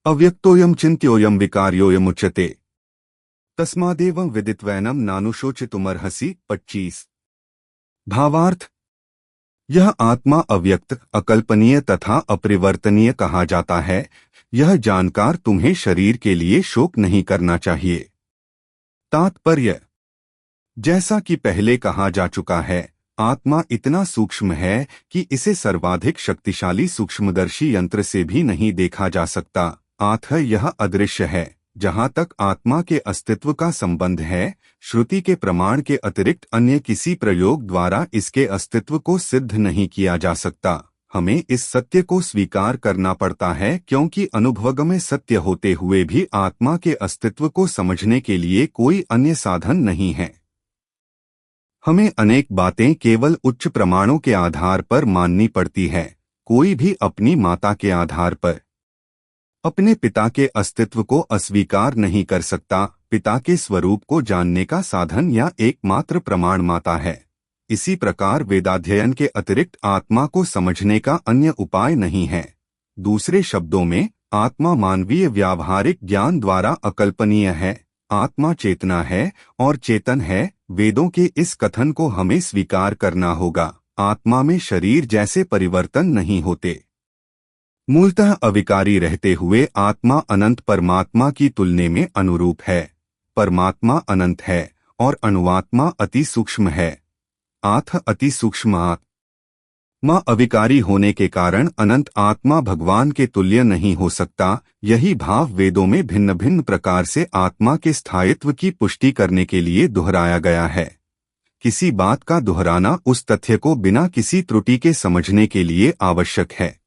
अव्यक्तोऽयं चिन्त्योऽयं विकार्योऽयमुच्यते तस्मादेवं विदित्वैनं नानुशोचितुमर्हसि। 25। भावार्थ: यह आत्मा अव्यक्त, अकल्पनीय तथा अपरिवर्तनीय कहा जाता है। यह जानकर तुम्हें शरीर के लिए शोक नहीं करना चाहिए। तात्पर्य: जैसा कि पहले कहा जा चुका है, आत्मा इतना सूक्ष्म है कि इसे सर्वाधिक शक्तिशाली सूक्ष्मदर्शी यंत्र से भी नहीं देखा जा सकता। अतः यह अदृश्य है। जहाँ तक आत्मा के अस्तित्व का संबंध है, श्रुति के प्रमाण के अतिरिक्त अन्य किसी प्रयोग द्वारा इसके अस्तित्व को सिद्ध नहीं किया जा सकता। हमें इस सत्य को स्वीकार करना पड़ता है, क्योंकि अनुभवगम्य सत्य होते हुए भी आत्मा के अस्तित्व को समझने के लिए कोई अन्य साधन नहीं है। हमें अनेक बातें केवल उच्च प्रमाणों के आधार पर माननी पड़ती है। कोई भी अपनी माता के आधार पर अपने पिता के अस्तित्व को अस्वीकार नहीं कर सकता। पिता के स्वरूप को जानने का साधन या एकमात्र प्रमाण माता है। इसी प्रकार वेदाध्ययन के अतिरिक्त आत्मा को समझने का अन्य उपाय नहीं है। दूसरे शब्दों में, आत्मा मानवीय व्यावहारिक ज्ञान द्वारा अकल्पनीय है। आत्मा चेतना है और चेतन है। वेदों के इस कथन को हमें स्वीकार करना होगा। आत्मा में शरीर जैसे परिवर्तन नहीं होते। मूलतः अविकारी रहते हुए आत्मा अनंत परमात्मा की तुलना में अनुरूप है। परमात्मा अनंत है और अणुआत्मा अति सूक्ष्म है। अति सूक्ष्म आत्मा अविकारी होने के कारण अनंत आत्मा भगवान के तुल्य नहीं हो सकता। यही भाव वेदों में भिन्न भिन्न प्रकार से आत्मा के स्थायित्व की पुष्टि करने के लिए दोहराया गया है। किसी बात का दोहराना उस तथ्य को बिना किसी त्रुटि के समझने के लिए आवश्यक है।